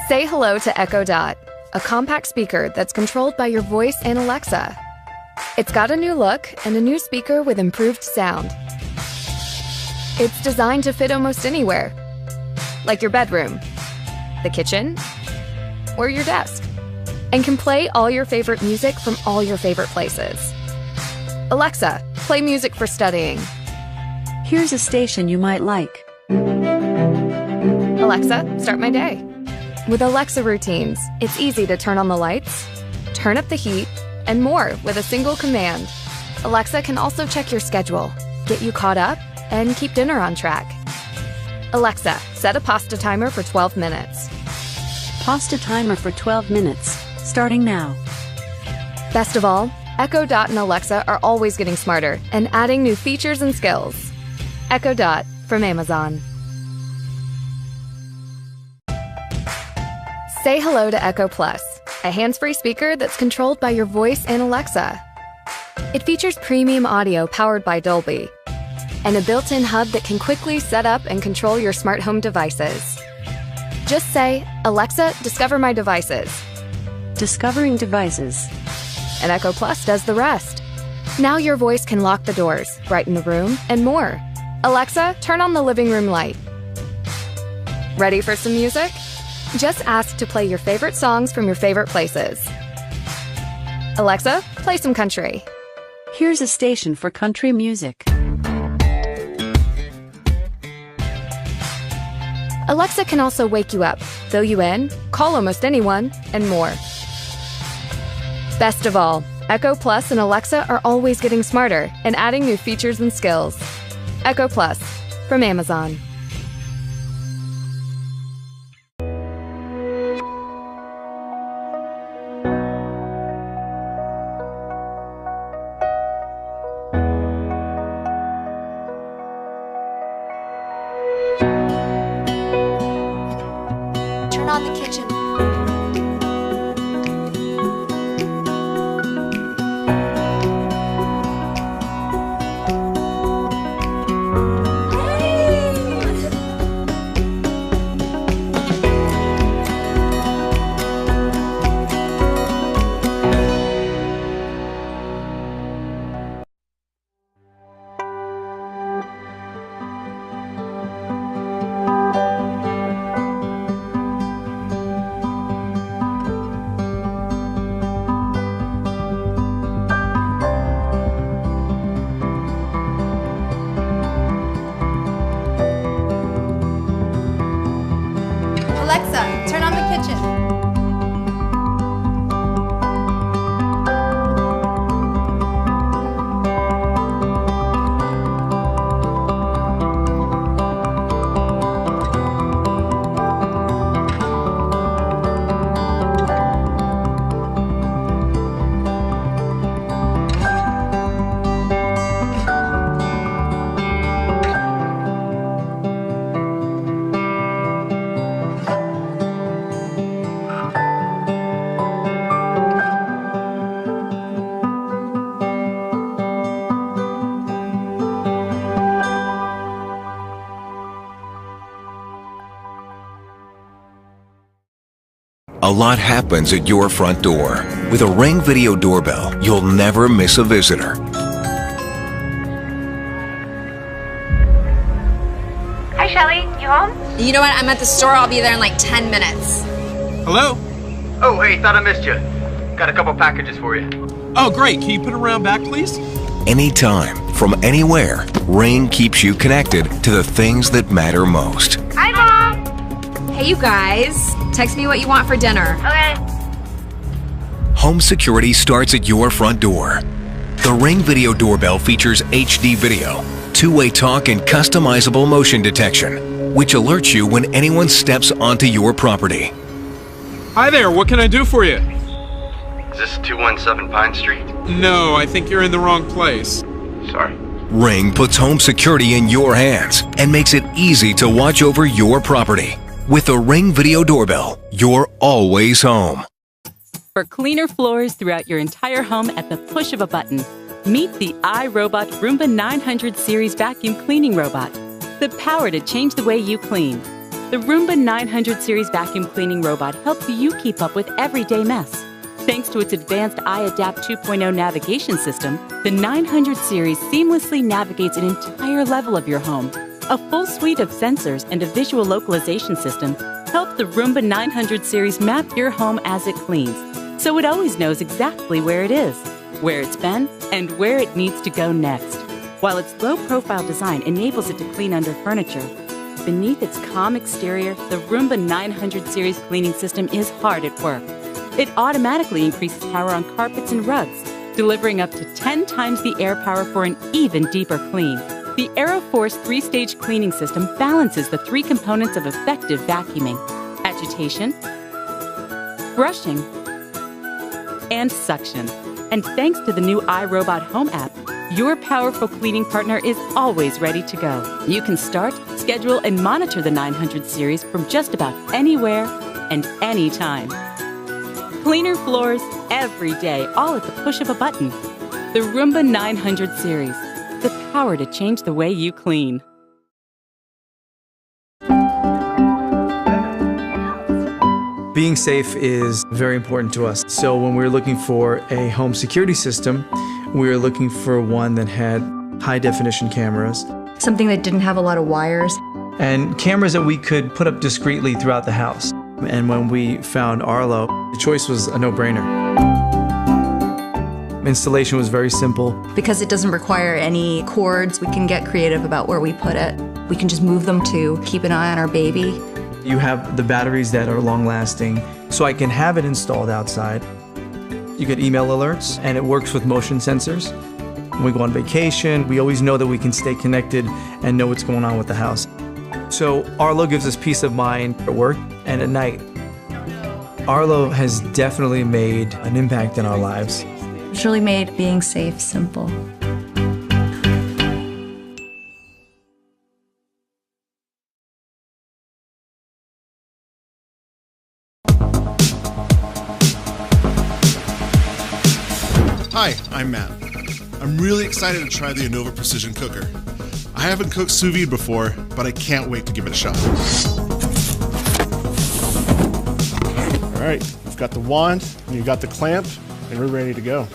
Say hello to Echo Dot, a compact speaker that's controlled by your voice and Alexa. It's got a new look and a new speaker with improved sound. It's designed to fit almost anywhere, like your bedroom, the kitchen, or your desk, and can play all your favorite music from all your favorite places. Alexa, play music for studying. Here's a station you might like. Alexa, start my day. With Alexa routines, it's easy to turn on the lights, turn up the heat, and more with a single command. Alexa can also check your schedule, get you caught up, and keep dinner on track. Alexa, set a pasta timer for 12 minutes. Pasta timer for 12 minutes, starting now. Best of all, Echo Dot and Alexa are always getting smarter and adding new features and skills. Echo Dot from Amazon. Say hello to Echo Plus, a hands-free speaker that's controlled by your voice and Alexa. It features premium audio powered by Dolby and a built-in hub that can quickly set up and control your smart home devices. Just say, Alexa, discover my devices. Discovering devices. And Echo Plus does the rest. Now your voice can lock the doors, brighten the room, and more. Alexa, turn on the living room light. Ready for some music? Just ask to play your favorite songs from your favorite places. Alexa, play some country. Here's a station for country music. Alexa can also wake you up, fill you in, call almost anyone, and more. Best of all, Echo Plus and Alexa are always getting smarter and adding new features and skills. Echo Plus from Amazon. Turn on the kitchen. Alexa, turn on the kitchen. A lot happens at your front door. With a Ring Video Doorbell, you'll never miss a visitor. Hi, Shelly. You home? You know what? I'm at the store. I'll be there in like 10 minutes. Hello? Oh, hey, thought I missed you. Got a couple packages for you. Oh, great. Can you put it around back, please? Anytime, from anywhere, Ring keeps you connected to the things that matter most. Hi, Mom. Hey, you guys. Text me what you want for dinner. Okay. Home security starts at your front door. The Ring Video Doorbell features HD video, two-way talk, and customizable motion detection, which alerts you when anyone steps onto your property. Hi there. What can I do for you? Is this 217 Pine Street? No, I think you're in the wrong place. Sorry. Ring puts home security in your hands and makes it easy to watch over your property. With the Ring Video Doorbell, you're always home. For cleaner floors throughout your entire home at the push of a button, meet the iRobot Roomba 900 series vacuum cleaning robot. The power to change the way you clean. The Roomba 900 series vacuum cleaning robot helps you keep up with everyday mess. Thanks to its advanced iAdapt 2.0 navigation system, the 900 series seamlessly navigates an entire level of your home. A full suite of sensors and a visual localization system help the Roomba 900 series map your home as it cleans, so it always knows exactly where it is, where it's been, and where it needs to go next. While its low-profile design enables it to clean under furniture, beneath its calm exterior, the Roomba 900 series cleaning system is hard at work. It automatically increases power on carpets and rugs, delivering up to 10 times the air power for an even deeper clean. The AeroForce 3-stage cleaning system balances the 3 components of effective vacuuming: agitation, brushing, and suction. And thanks to the new iRobot Home app, your powerful cleaning partner is always ready to go. You can start, schedule, and monitor the 900 series from just about anywhere and anytime. Cleaner floors every day, all at the push of a button. The Roomba 900 series. The power to change the way you clean. Being safe is very important to us. So when we were looking for a home security system, we were looking for one that had high-definition cameras. Something that didn't have a lot of wires. And cameras that we could put up discreetly throughout the house. And when we found Arlo, the choice was a no-brainer. Installation was very simple. Because it doesn't require any cords, we can get creative about where we put it. We can just move them to keep an eye on our baby. You have the batteries that are long-lasting, so I can have it installed outside. You get email alerts, and it works with motion sensors. When we go on vacation, we always know that we can stay connected and know what's going on with the house. So Arlo gives us peace of mind at work and at night. Arlo has definitely made an impact in our lives. It's really made being safe simple. Hi, I'm Matt. I'm really excited to try the Anova Precision Cooker. I haven't cooked sous vide before, but I can't wait to give it a shot. All right, you've got the wand, and you've got the clamp, and we're ready to go.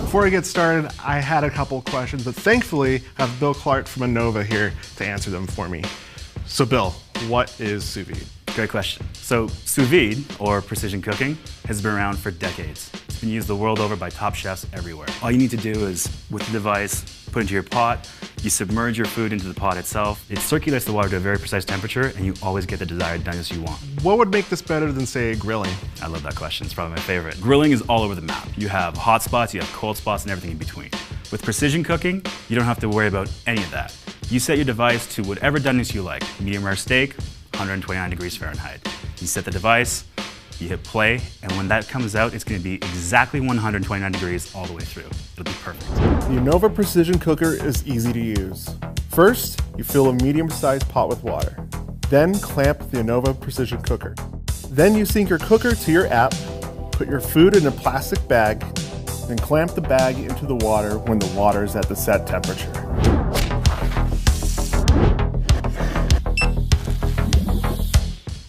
Before I get started, I had a couple questions, but thankfully I have Bill Clark from Anova here to answer them for me. So Bill, what is sous vide? Great question. So sous vide, or precision cooking, has been around for decades. It's been used the world over by top chefs everywhere. All you need to do is, with the device, put into your pot, you submerge your food into the pot itself, it circulates the water to a very precise temperature, and you always get the desired doneness you want. What would make this better than, say, grilling? I love that question. It's probably my favorite. Grilling is all over the map. You have hot spots, you have cold spots, and everything in between. With precision cooking, you don't have to worry about any of that. You set your device to whatever doneness you like. Medium rare steak, 129 degrees Fahrenheit. You set the device, you hit play, and when that comes out, it's going to be exactly 129 degrees all the way through. It'll be perfect. The Anova Precision Cooker is easy to use. First, you fill a medium-sized pot with water. Then clamp the Anova Precision Cooker. Then you sync your cooker to your app, put your food in a plastic bag, then clamp the bag into the water when the water is at the set temperature.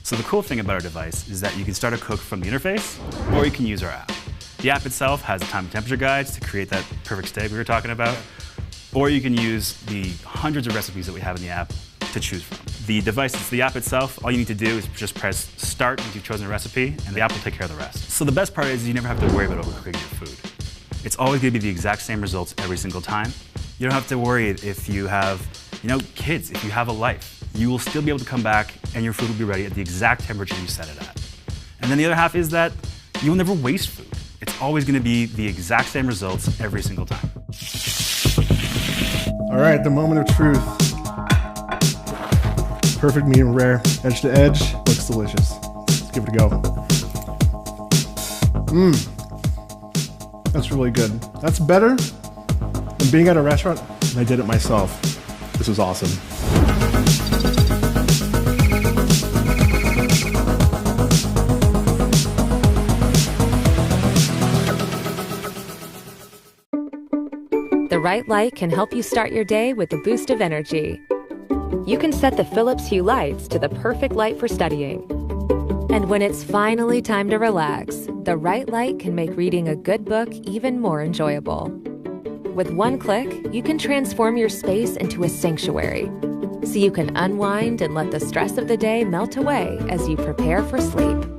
So the cool thing about our device is that you can start a cook from the interface, or you can use our app. The app itself has time and temperature guides to create that perfect steak we were talking about, or you can use the hundreds of recipes that we have in the app to choose from. The device, it's the app itself, all you need to do is just press start once you've chosen a recipe, and the app will take care of the rest. So the best part is you never have to worry about overcooking your food. It's always going to be the exact same results every single time. You don't have to worry if you have, kids, if you have a life. You will still be able to come back and your food will be ready at the exact temperature you set it at. And then the other half is that you'll never waste food. It's always going to be the exact same results every single time. All right, the moment of truth. Perfect medium rare, edge to edge, looks delicious. Let's give it a go. That's really good. That's better than being at a restaurant, and I did it myself. This was awesome. The right light can help you start your day with a boost of energy. you can set the Philips Hue lights to the perfect light for studying. And when it's finally time to relax, the right light can make reading a good book even more enjoyable. With one click, you can transform your space into a sanctuary, so you can unwind and let the stress of the day melt away as you prepare for sleep.